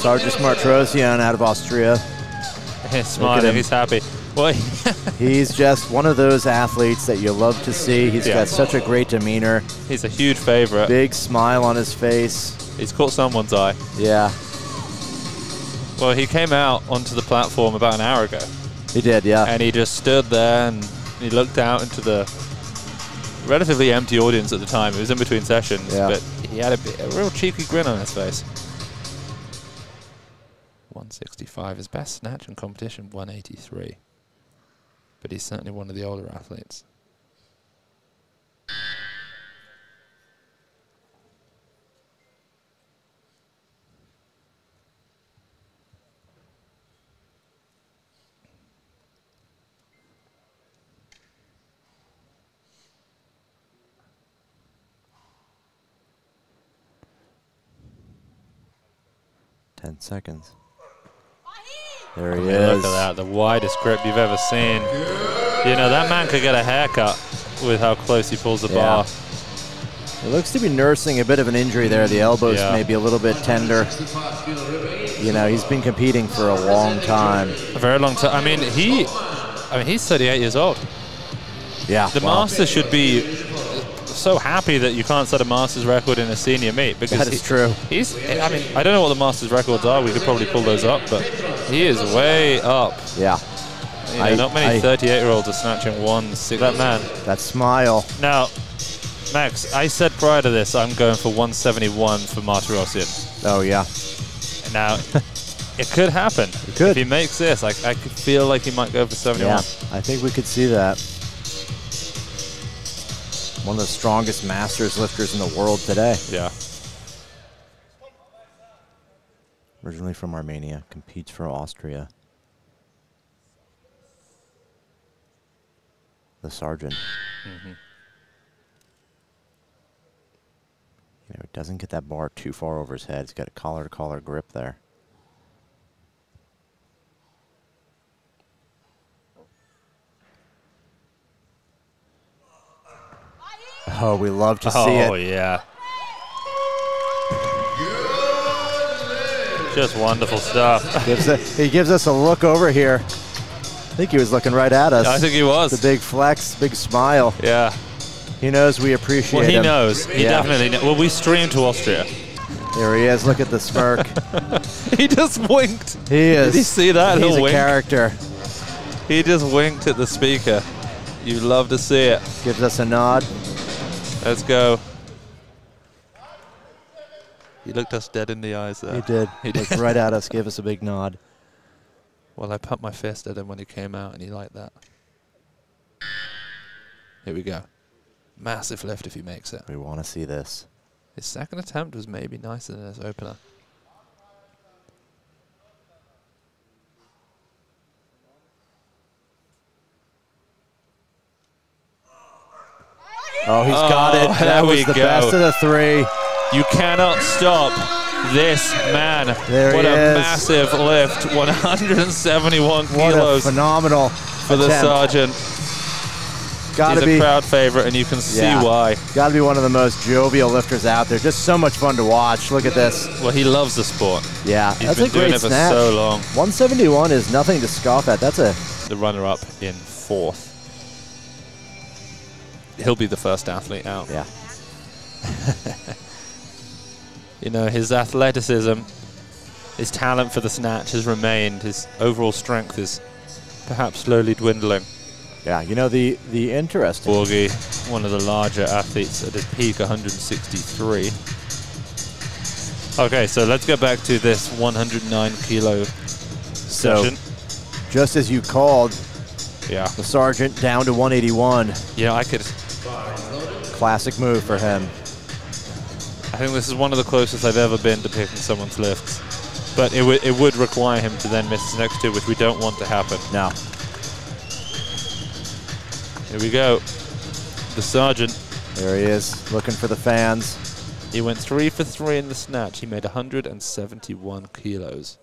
Sargis Martirosjan out of Austria. He's smiling, he's happy. Well, he's just one of those athletes that you love to see. He's got such a great demeanor. He's a huge favorite. Big smile on his face. He's caught someone's eye. Yeah. Well, he came out onto the platform about an hour ago. He did, yeah. And he just stood there and he looked out into the relatively empty audience at the time. It was in between sessions, but he had a real cheeky grin on his face. 165, his best snatch in competition, 183. But he's certainly one of the older athletes. Seconds. There he is. Look at that, the widest grip you've ever seen. You know, that man could get a haircut with how close he pulls the bar. He looks to be nursing a bit of an injury there. The elbow's maybe a little bit tender. You know, he's been competing for a long time. A very long time. I mean, he's 38 years old. Yeah. The master should be so happy that you can't set a master's record in a senior meet, because that is true. I mean, I don't know what the master's records are. We could probably pull those up, but he is way up. Yeah. You know, not many 38-year-olds are snatching 160. That man. That smile. Now, Max, I said prior to this I'm going for 171 for Martirosjan. Oh yeah. Now, it could happen. It could. If he makes this, I could feel like he might go for 71. Yeah, I think we could see that. One of the strongest masters lifters in the world today. Yeah. Originally from Armenia, competes for Austria. The sergeant. Mm-hmm. You know, it doesn't get that bar too far over his head. It's got a collar-to-collar grip there. Oh, we love to see it. Oh, yeah. Just wonderful stuff. He gives us a look over here. I think he was looking right at us. I think he was. The big flex, big smile. Yeah. He knows we appreciate him. Well, he knows. He definitely knows. Well, we streamed to Austria. There he is. Look at the smirk. He just winked. He is. Did you see that? He's a wink? character. He just winked at the speaker. You love to see it. Gives us a nod. Let's go. He looked us dead in the eyes there. He did. He looked right at us, gave us a big nod. Well, I pumped my fist at him when he came out, and he liked that. Here we go. Massive lift if he makes it. We want to see this. His second attempt was maybe nicer than his opener. Oh, he's got it. That was the best of the three. You cannot stop this man. There what he a is. massive lift. 171 What kilos. a phenomenal for the sergeant. Gotta He's a crowd favorite, and you can see why. Got to be one of the most jovial lifters out there. Just so much fun to watch. Look at this. Well, he loves the sport. Yeah, He's that's been a great doing it for snatch. so long. 171 is nothing to scoff at. That's the runner-up in fourth. He'll be the first athlete out. Yeah. You know, his athleticism, his talent for the snatch has remained. His overall strength is perhaps slowly dwindling. Yeah, you know, the interesting... Borgi, one of the larger athletes at his peak, 163. Okay, so let's go back to this 109 kilo session. Just as you called, the sergeant down to 181. Yeah, I could... Classic move for him. I think this is one of the closest I've ever been to picking someone's lifts. But it would require him to then miss his next two, which we don't want to happen. No. Here we go. The sergeant. There he is, looking for the fans. He went 3 for 3 in the snatch. He made 171 kilos.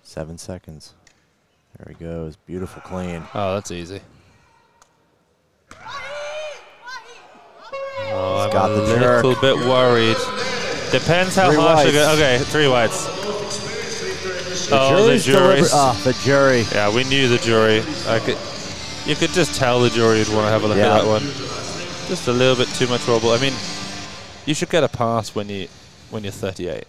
7 seconds. There he goes. Beautiful clean. Oh, that's easy. Oh, I'm got a the little jerk. bit worried. Depends how harsh I go. Okay, 3 whites. The jury. The jury. Yeah, we knew the jury. You could just tell the jury would want to have a look at that one. Just a little bit too much wobble. I mean, you should get a pass when you're 38.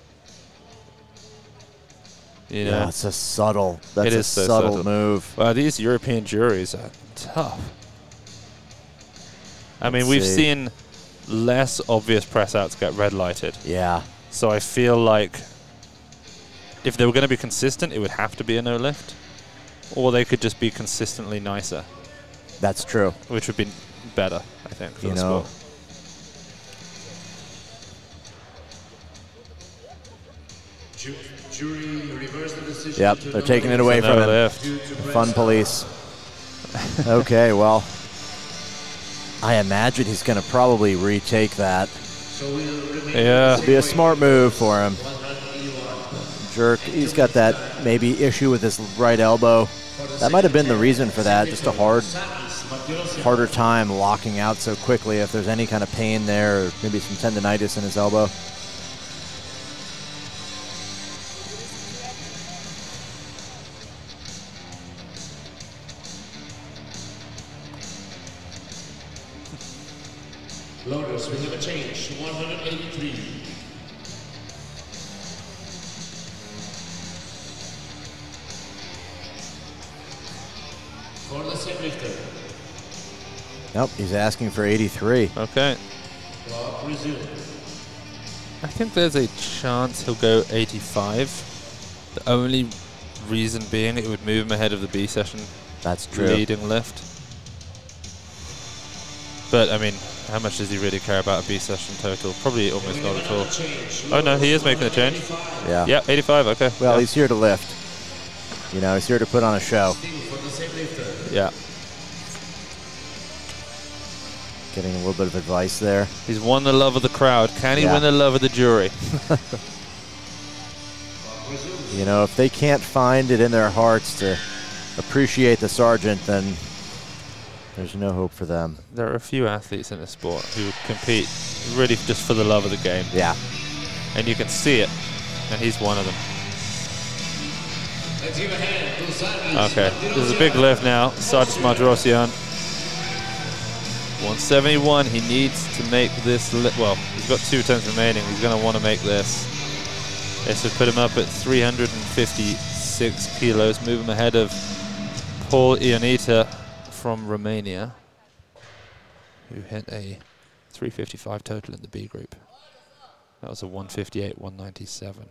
You know? Yeah, it's a subtle. That's it is a subtle move. Wow, these European juries are tough. I mean, we've seen less obvious press outs get red lighted. Yeah. So I feel like if they were going to be consistent, it would have to be a no lift, or they could just be consistently nicer. That's true. Which would be better, I think, for the sport. Yep, they're taking it away from him. Lift. Fun police. Okay, well, I imagine he's going to probably retake that. Yeah. It'll be a smart move for him. Jerk. He's got that maybe issue with his right elbow. That might have been the reason for that. Just a harder time locking out so quickly if there's any kind of pain there, or maybe some tendonitis in his elbow. Loaders, we have a change to 183. For the same lifter. Nope, he's asking for 83. Okay. I think there's a chance he'll go 85. The only reason being it would move him ahead of the B session. That's true. Leading lift. But, I mean, how much does he really care about a B session total? Probably almost not at all. Oh, no, he is making a change. Yeah. Yeah, 85, okay. Well, yeah. He's here to lift. You know, he's here to put on a show. Yeah. Getting a little bit of advice there. He's won the love of the crowd. Can he win the love of the jury? You know, if they can't find it in their hearts to appreciate the sergeant, then there's no hope for them. There are a few athletes in this sport who compete really just for the love of the game. Yeah. And you can see it, and he's one of them. Okay, this is a big lift now. Sargis Martirosjan. 171, he needs to make this, well, he's got 2 attempts remaining. He's going to want to make this. This would put him up at 356 kilos, move him ahead of Paul Ionita from Romania, who hit a 355 total in the B group. That was a 158, 197.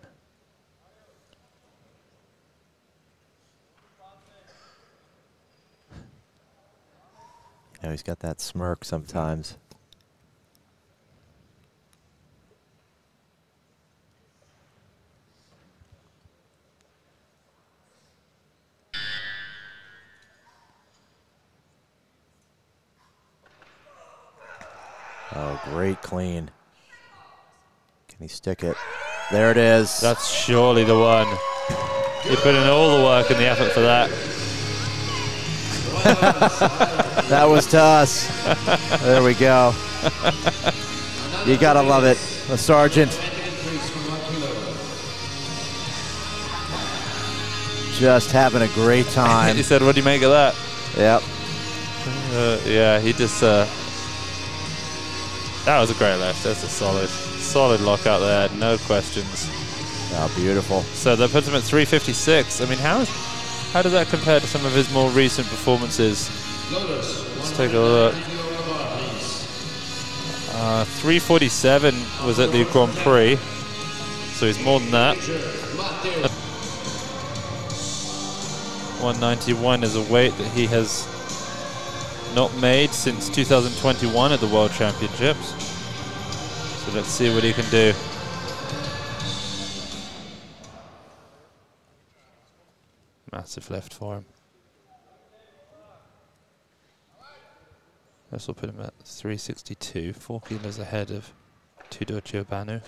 You know, he's got that smirk sometimes. Oh, great clean. Can he stick it? There it is. That's surely the one. He put in all the work and the effort for that. That was to us. There we go. You gotta love it. The sergeant. Just having a great time. He said, what do you make of that? Yep. Yeah, he just... that was a great lift. That's a solid lockout there. No questions. Oh, beautiful. So that puts him at 356. I mean, how does that compare to some of his more recent performances? Let's take a look. 347 was at the Grand Prix, so he's more than that. 191 is a weight that he has not made since 2021 at the World Championships. So let's see what he can do. Massive lift for him. This will put him at 362, 4 kilos ahead of Tudor Ciobanu.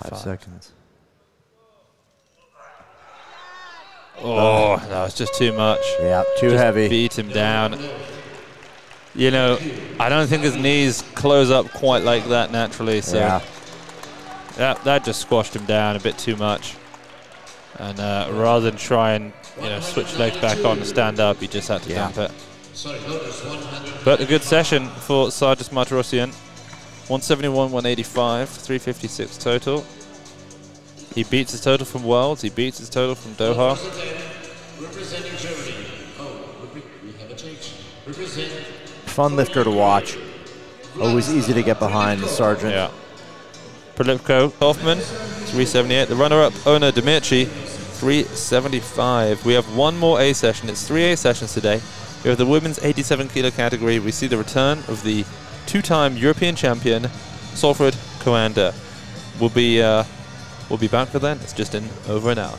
5 seconds. Oh, that was just too much. Yeah, too Just heavy. Beat him down. You know, I don't think his knees close up quite like that naturally. So Yeah. that just squashed him down a bit too much. And rather than try and switch legs back on and stand up, he just had to dump it. But a good session for Sargis Martirosjan. 171, 185, 356 total. He beats his total from Worlds. He beats his total from Doha. Representing Germany. We have a change. Fun lifter to watch. Always easy to get behind the sergeant. Yeah. Prolipko Hoffman, 378. The runner-up, Ona Demirci, 375. We have one more A session. It's 3 A sessions today. We have the women's 87 kilo category. We see the return of the 2-time European champion, Solfrid Coanda. We'll be back for then. It's just in over an hour.